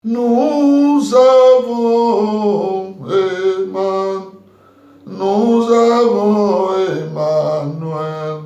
Nous avons Emmanuel, nous avons Emmanuel,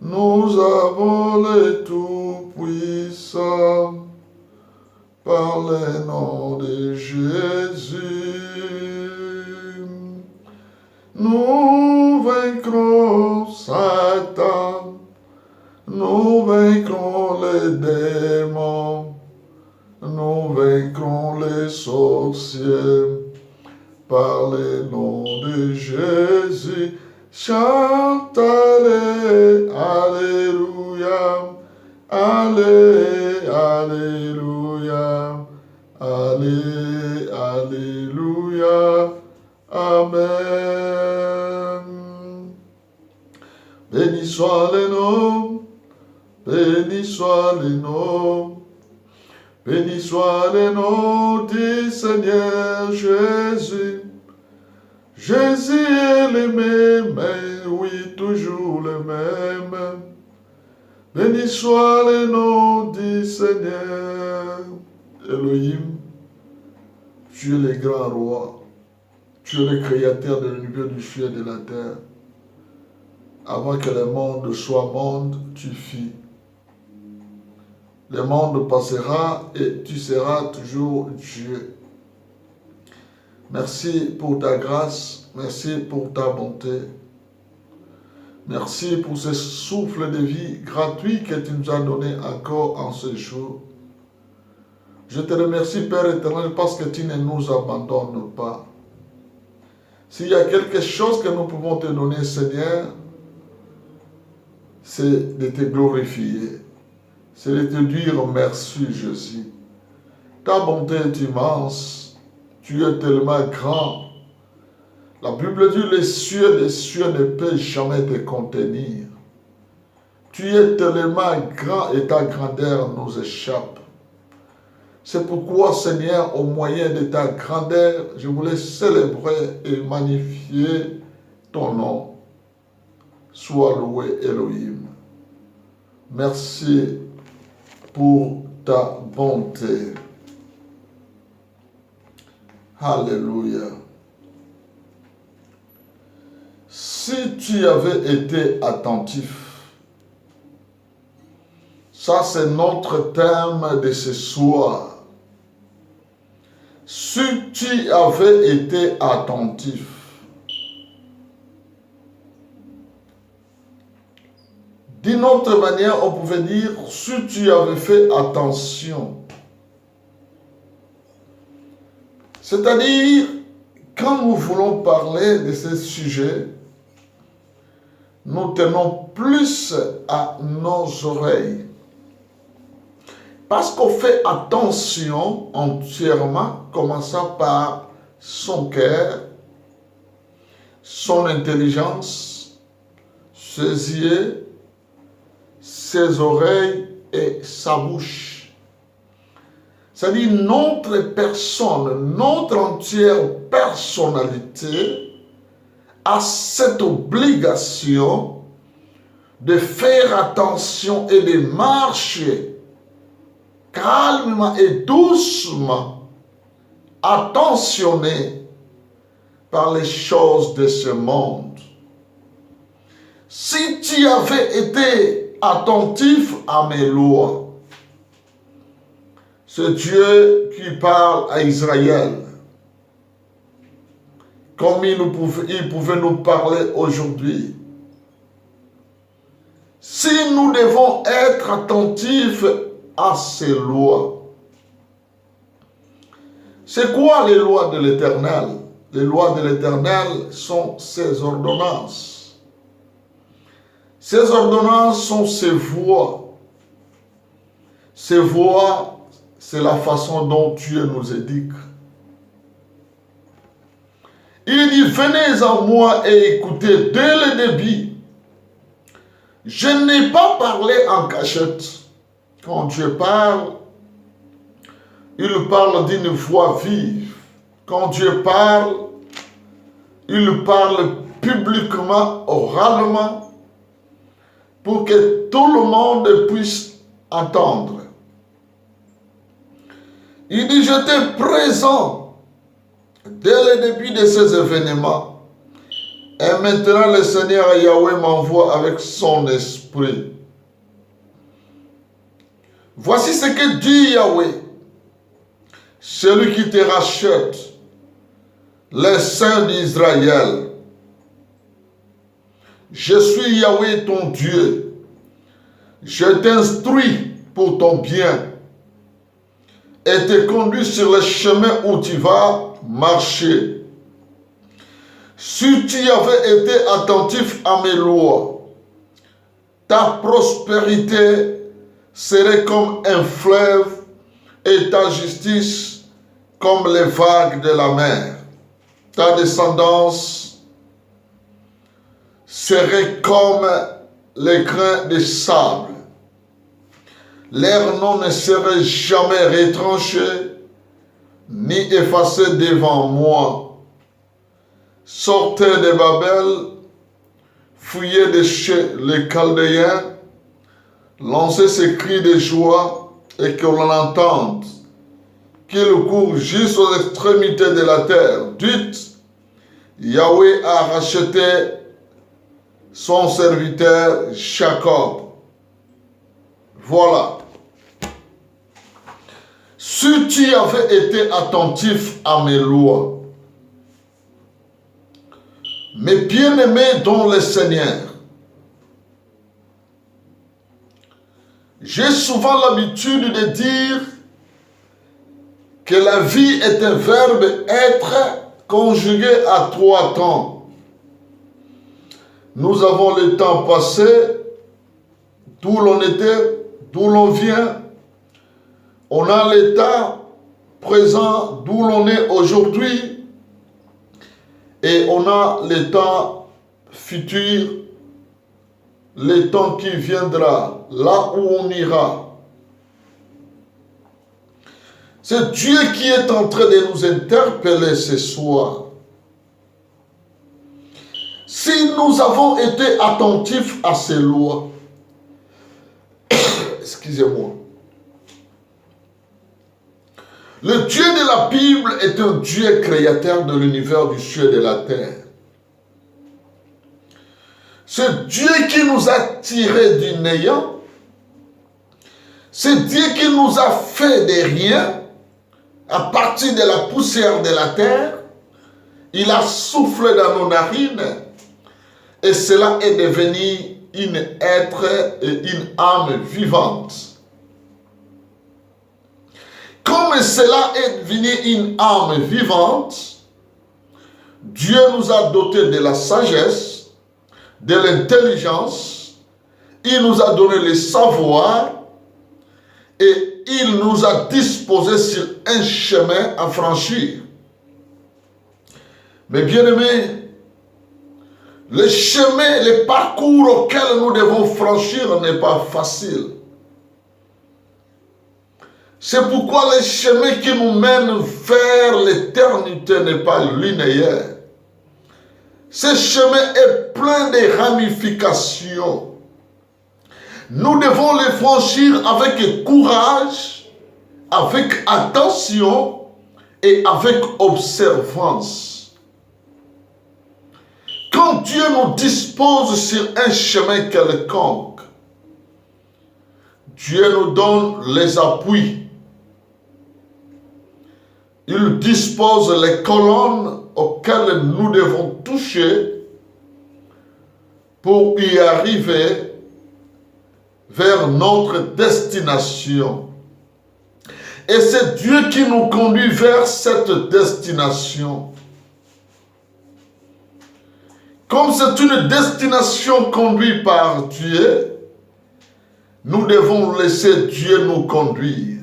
nous avons le Tout-Puissant, par le nom de Jésus. Nous vaincrons Satan, nous vaincrons les démons, nous vaincrons les sorciers, par le nom de Jésus. Chante Alléluia, Alléluia, Alléluia, Amen. Béni soit le nom, béni soit le nom, béni soit le nom du Seigneur Jésus. Jésus est le même, oui, toujours le même. Béni soit le nom du Seigneur. Elohim, tu es le grand roi. Tu es le créateur de l'univers, du ciel et de la terre. Avant que le monde soit monde, tu fis. Le monde passera et tu seras toujours Dieu. Merci pour ta grâce, merci pour ta bonté. Merci pour ce souffle de vie gratuit que tu nous as donné encore en ce jour. Je te remercie, Père éternel, parce que tu ne nous abandonnes pas. S'il y a quelque chose que nous pouvons te donner, Seigneur, c'est de te glorifier. C'est de te dire merci, Jésus. Ta bonté est immense. Tu es tellement grand. La Bible dit, les cieux des cieux ne peuvent jamais te contenir. Tu es tellement grand et ta grandeur nous échappe. C'est pourquoi, Seigneur, au moyen de ta grandeur, je voulais célébrer et magnifier ton nom. Sois loué, Elohim. Merci pour ta bonté. Alléluia. Si tu avais été attentif, ça c'est notre thème de ce soir. Si tu avais été attentif, d'une autre manière, on pouvait dire, si tu avais fait attention. C'est-à-dire, quand nous voulons parler de ce sujet, nous tenons plus à nos oreilles. Parce qu'on fait attention entièrement, commençant par son cœur, son intelligence, ses yeux, ses oreilles et sa bouche. C'est-à-dire notre personne, notre entière personnalité a cette obligation de faire attention et de marcher calmement et doucement, attentionné par les choses de ce monde. Si tu avais été attentif à mes lois, c'est Dieu qui parle à Israël, comme il pouvait nous parler aujourd'hui. Si nous devons être attentifs à ces lois. C'est quoi les lois de l'Éternel? Les lois de l'Éternel sont ses ordonnances. Ces ordonnances sont ses voies. Ces voies, c'est la façon dont Dieu nous éduque. Il dit, venez à moi et écoutez dès le début. Je n'ai pas parlé en cachette. Quand Dieu parle, il parle d'une voix vive. Quand Dieu parle, il parle publiquement, oralement, pour que tout le monde puisse entendre. Il dit, j'étais présent dès le début de ces événements. Et maintenant, le Seigneur Yahweh m'envoie avec son esprit. Voici ce que dit Yahweh, celui qui te rachète, les saints d'Israël. Je suis Yahweh ton Dieu. Je t'instruis pour ton bien et te conduis sur le chemin où tu vas marcher. Si tu avais été attentif à mes lois, ta prospérité serait comme un fleuve et ta justice comme les vagues de la mer. Ta descendance serait comme les grains de sable. Leur nom ne serait jamais retranché ni effacé devant moi. Sortez de Babel, fuyez de chez les Chaldéens, lancez ces cris de joie et que l'on entende, qu'il court jusqu'aux extrémités de la terre. Dites, Yahweh a racheté son serviteur Jacob. Voilà. Si tu avais été attentif à mes lois, mes bien-aimés dans le Seigneur, j'ai souvent l'habitude de dire que la vie est un verbe être conjugué à 3 temps. Nous avons le temps passé, d'où l'on était, d'où l'on vient. On a l'état présent, d'où l'on est aujourd'hui. Et on a le temps futur, le temps qui viendra, là où on ira. C'est Dieu qui est en train de nous interpeller ce soir. Si nous avons été attentifs à ces lois, excusez-moi, le Dieu de la Bible est un Dieu créateur de l'univers, du ciel et de la terre. C'est Dieu qui nous a tirés du néant. C'est Dieu qui nous a fait de rien à partir de la poussière de la terre. Il a soufflé dans nos narines et cela est devenu une être et une âme vivante. Comme cela est devenu une âme vivante, Dieu nous a dotés de la sagesse, de l'intelligence, il nous a donné le savoir et il nous a disposés sur un chemin à franchir. Mais bien aimés, le chemin, le parcours auquel nous devons franchir n'est pas facile. C'est pourquoi le chemin qui nous mène vers l'éternité n'est pas linéaire. Ce chemin est plein de ramifications. Nous devons le franchir avec courage, avec attention et avec observance. Quand Dieu nous dispose sur un chemin quelconque, Dieu nous donne les appuis. Il dispose les colonnes auxquelles nous devons toucher pour y arriver vers notre destination. Et c'est Dieu qui nous conduit vers cette destination. Comme c'est une destination conduite par Dieu, nous devons laisser Dieu nous conduire.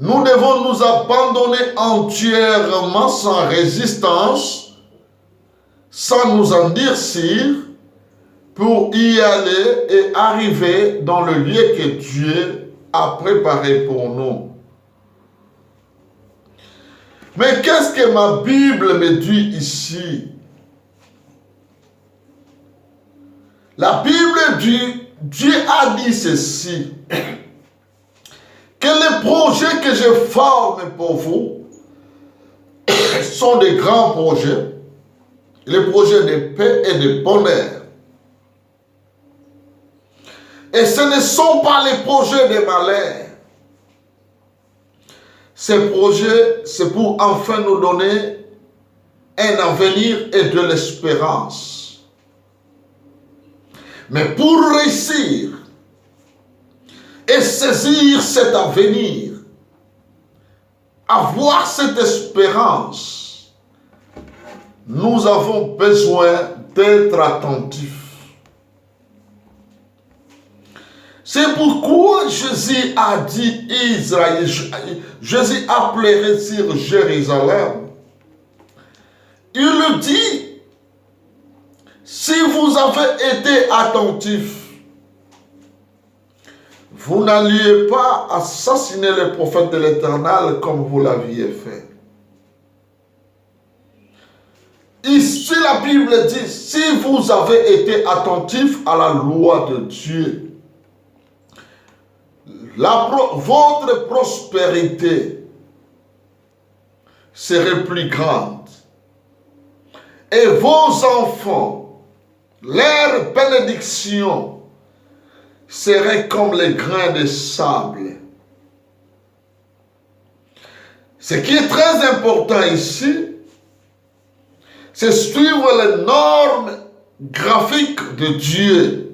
Nous devons nous abandonner entièrement sans résistance, sans nous endurcir, pour y aller et arriver dans le lieu que Dieu a préparé pour nous. Mais qu'est-ce que ma Bible me dit ici? La Bible dit, Dieu a dit ceci, que les projets que je forme pour vous sont des grands projets, les projets de paix et de bonheur. Et ce ne sont pas les projets de malheur. Ces projets, c'est pour enfin nous donner un avenir et de l'espérance. Mais pour réussir et saisir cet avenir, avoir cette espérance, nous avons besoin d'être attentifs. C'est pourquoi Jésus a dit Israël, Jésus a pleuré sur Jérusalem. Il le dit, si vous avez été attentifs, vous n'alliez pas assassiner les prophètes de l'Éternel comme vous l'aviez fait. Ici, la Bible dit, si vous avez été attentifs à la loi de Dieu, votre prospérité serait plus grande. Et vos enfants, leur bénédiction serait comme les grains de sable. Ce qui est très important ici, c'est suivre les normes graphiques de Dieu.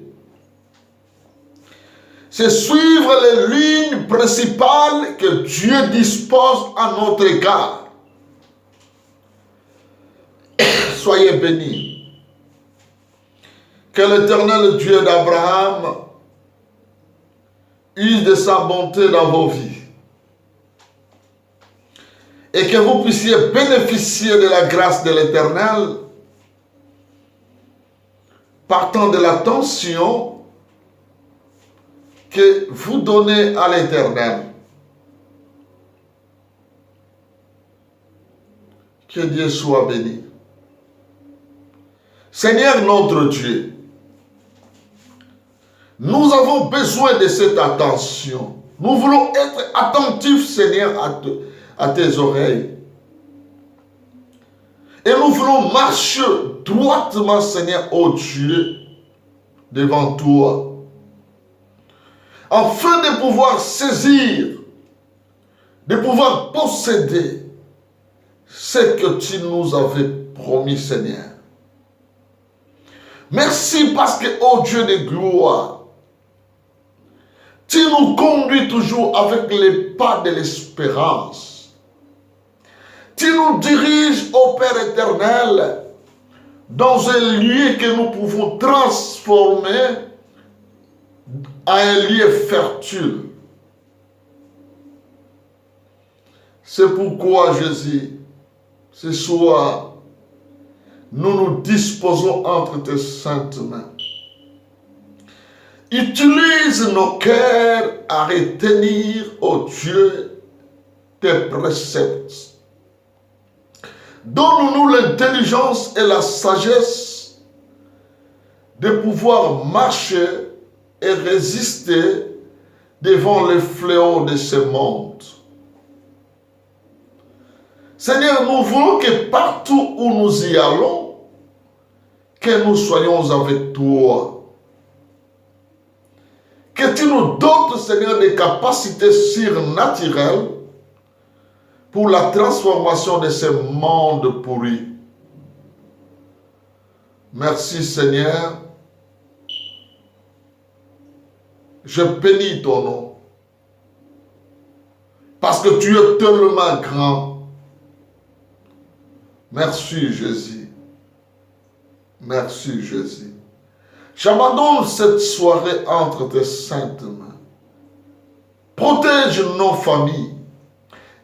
C'est suivre les lignes principales que Dieu dispose à notre égard. Soyez bénis. Que l'Éternel Dieu d'Abraham use de sa bonté dans vos vies. Et que vous puissiez bénéficier de la grâce de l'Éternel partant de l'attention que vous donnez à l'Éternel. Que Dieu soit béni. Seigneur notre Dieu, nous avons besoin de cette attention. Nous voulons être attentifs, Seigneur, à tes oreilles. Et nous voulons marcher droitement, Seigneur, ô Dieu, devant toi, afin de pouvoir saisir, de pouvoir posséder ce que tu nous avais promis, Seigneur. Merci parce que, ô Dieu de gloire, tu nous conduis toujours avec les pas de l'espérance. Tu nous diriges, ô Père éternel, dans un lieu que nous pouvons transformer en un lieu fertile. C'est pourquoi, Jésus, ce soir, nous nous disposons entre tes saintes mains. Utilise nos cœurs à retenir, ô Dieu, tes préceptes. Donne-nous l'intelligence et la sagesse de pouvoir marcher et résister devant les fléaux de ce monde. Seigneur, nous voulons que partout où nous y allons, que nous soyons avec toi. Que tu nous dotes, Seigneur, des capacités surnaturelles pour la transformation de ce monde pourri. Merci, Seigneur. Je bénis ton nom. Parce que tu es tellement grand. Merci, Jésus. Merci, Jésus. J'abandonne cette soirée entre tes saintes mains. Protège nos familles.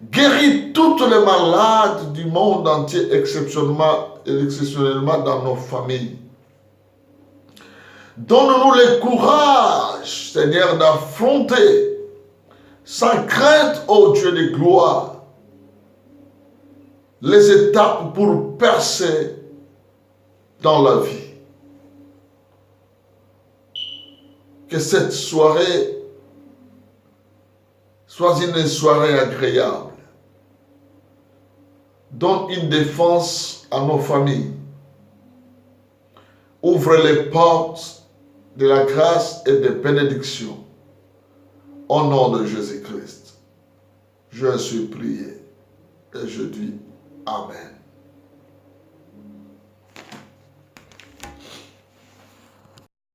Guéris toutes les malades du monde entier, exceptionnellement dans nos familles. Donne-nous le courage, Seigneur, d'affronter sans crainte, ô Dieu de gloire, les étapes pour percer dans la vie. Que cette soirée Sois une soirée agréable. Donne une défense à nos familles. Ouvre les portes de la grâce et des bénédictions. Au nom de Jésus-Christ, je suis prié et je dis Amen.